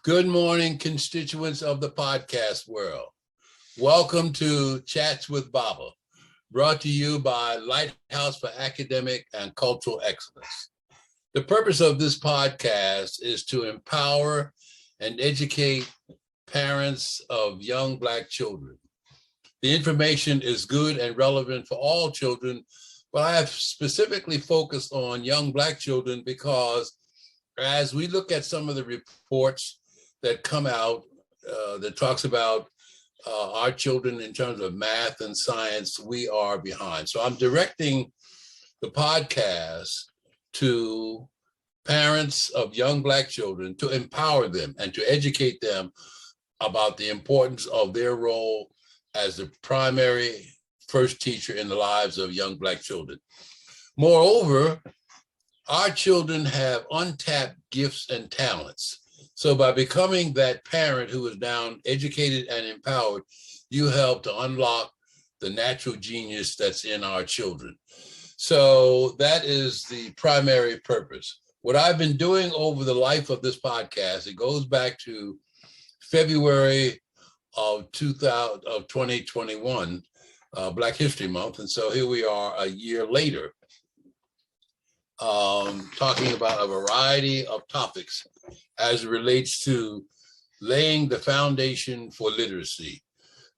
Good morning, constituents of the podcast world. Welcome to Chats with Baba, brought to you by Lighthouse for Academic and Cultural Excellence. The purpose of this podcast is to empower and educate parents of young Black children. The information is good and relevant for all children, but I have specifically focused on young Black children because as we look at some of the reports that come out that talks about our children in terms of math and science, we are behind. So I'm directing the podcast to parents of young Black children to empower them and to educate them about the importance of their role as the primary first teacher in the lives of young Black children. Moreover, our children have untapped gifts and talents. So by becoming that parent who is now educated and empowered, you help to unlock the natural genius that's in our children. So that is the primary purpose. What I've been doing over the life of this podcast, it goes back to February of 2021, Black History Month. And so here we are a year later, talking about a variety of topics as it relates to laying the foundation for literacy,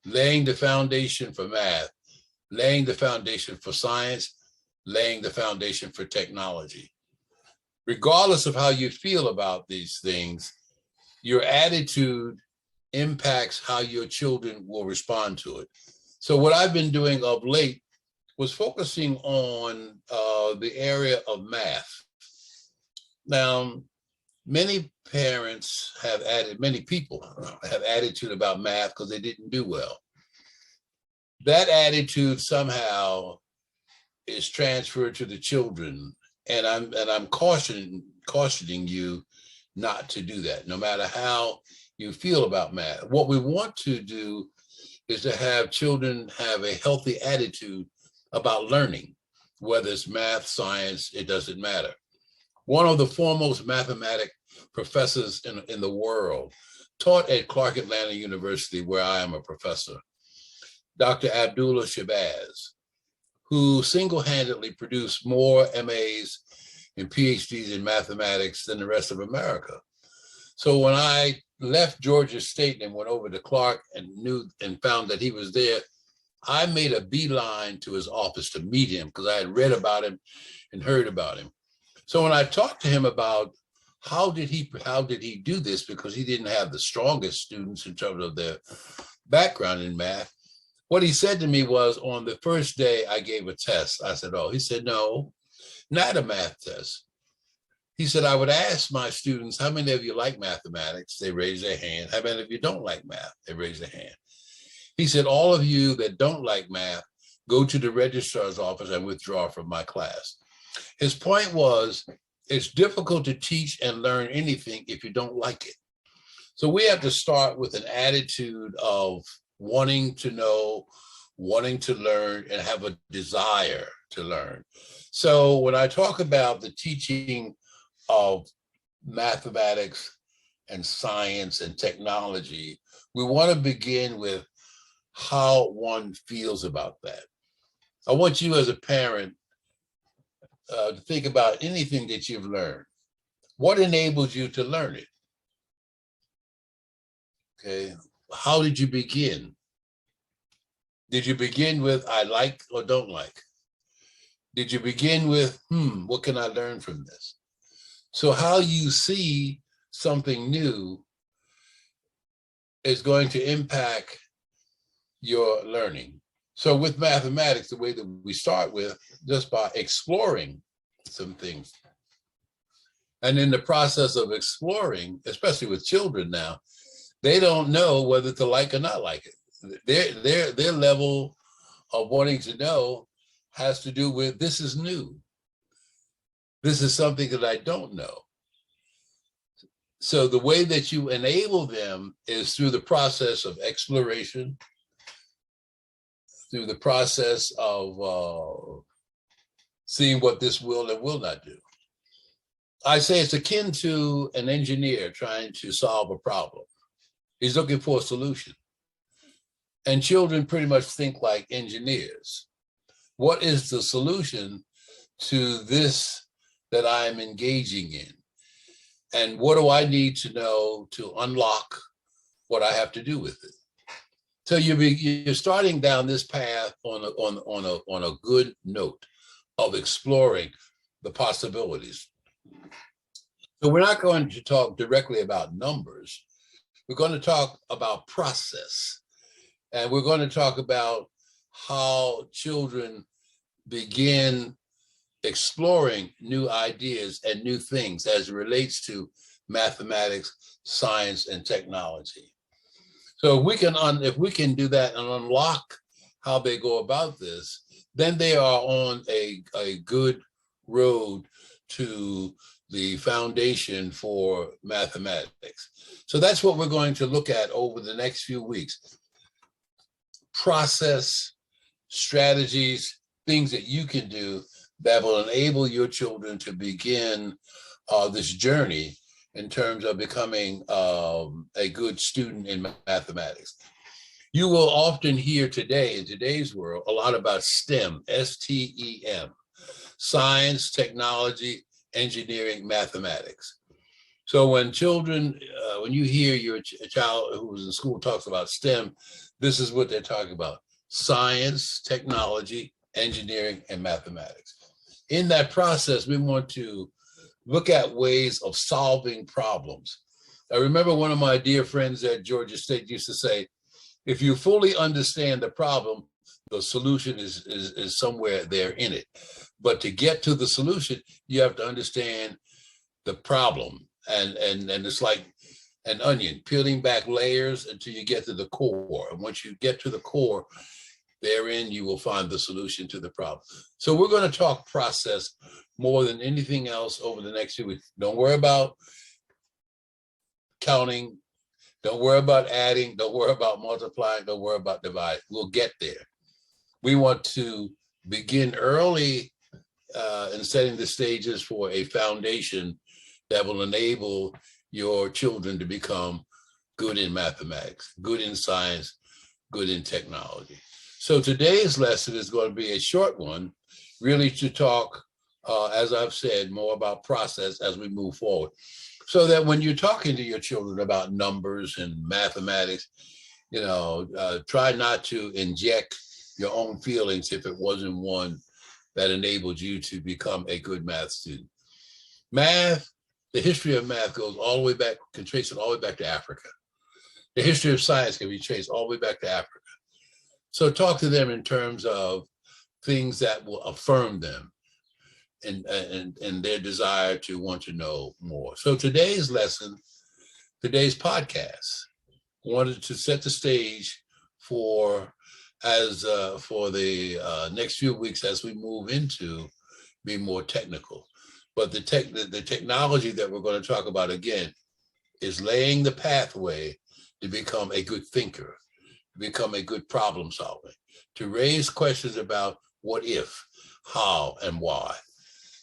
laying the foundation for math, laying the foundation for science, laying the foundation for technology. Regardless of how you feel about these things, your attitude impacts how your children will respond to it. So what I've been doing of late was focusing on the area of math. Now, many people have attitude about math because they didn't do well. That attitude somehow is transferred to the children, and I'm cautioning you not to do that, no matter how you feel about math. What we want to do is to have children have a healthy attitude about learning, whether it's math, science, it doesn't matter. One of the foremost mathematic professors in the world taught at Clark Atlanta University, where I am a professor, Dr. Abdullah Shabazz, who single-handedly produced more MAs and PhDs in mathematics than the rest of America. So when I left Georgia State and went over to Clark and found that he was there, I made a beeline to his office to meet him because I had read about him and heard about him. So when I talked to him about how did he do this, because he didn't have the strongest students in terms of their background in math, what he said to me was, on the first day I gave a test. I said, oh, he said, no, not a math test. He said, I would ask my students, how many of you like mathematics? They raise their hand. How many of you don't like math? They raise their hand. He said, all of you that don't like math, go to the registrar's office and withdraw from my class. His point was, it's difficult to teach and learn anything if you don't like it. So we have to start with an attitude of wanting to know, wanting to learn, and have a desire to learn. So when I talk about the teaching of mathematics and science and technology, we want to begin with how one feels about that. I want you as a parent to think about anything that you've learned. What enables you to learn it? Okay, how did you begin? Did you begin with, I like or don't like? Did you begin with, what can I learn from this? So how you see something new is going to impact your learning. So with mathematics, the way that we start with, just by exploring some things. And in the process of exploring, especially with children now, they don't know whether to like or not like it. Their level of wanting to know has to do with, this is new. This is something that I don't know. So the way that you enable them is through the process of exploration, through the process of seeing what this will and will not do. I say it's akin to an engineer trying to solve a problem. He's looking for a solution. And children pretty much think like engineers. What is the solution to this that I'm engaging in? And what do I need to know to unlock what I have to do with it? So you're starting down this path on a good note of exploring the possibilities. So we're not going to talk directly about numbers. We're going to talk about process. And we're going to talk about how children begin exploring new ideas and new things as it relates to mathematics, science, and technology. So if we can do that and unlock how they go about this, then they are on a good road to the foundation for mathematics. So that's what we're going to look at over the next few weeks. Process, strategies, things that you can do that will enable your children to begin this journey in terms of becoming a good student in mathematics. You will often hear today, in today's world, a lot about STEM, STEM, science, technology, engineering, mathematics. So when children, when you hear your child who was in school talks about STEM, this is what they're talking about: science, technology, engineering, and mathematics. In that process, we want to look at ways of solving problems. I remember one of my dear friends at Georgia State used to say, if you fully understand the problem, the solution is somewhere there in it. But to get to the solution, you have to understand the problem. And it's like an onion, peeling back layers until you get to the core. And once you get to the core, therein you will find the solution to the problem. So we're going to talk process more than anything else over the next few weeks. Don't worry about counting. Don't worry about adding. Don't worry about multiplying. Don't worry about dividing. We'll get there. We want to begin early in setting the stages for a foundation that will enable your children to become good in mathematics, good in science, good in technology. So today's lesson is going to be a short one, really to talk, as I've said, more about process as we move forward. So that when you're talking to your children about numbers and mathematics, try not to inject your own feelings if it wasn't one that enabled you to become a good math student. Math, the history of math goes all the way back, can trace it all the way back to Africa. The history of science can be traced all the way back to Africa. So talk to them in terms of things that will affirm them and their desire to want to know more. So today's lesson, today's podcast, wanted to set the stage for the next few weeks as we move into being more technical. But the technology that we're going to talk about again is laying the pathway to become a good thinker, to become a good problem solver, to raise questions about what if, how, and why.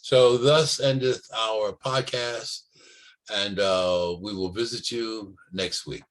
So thus endeth our podcast, and we will visit you next week.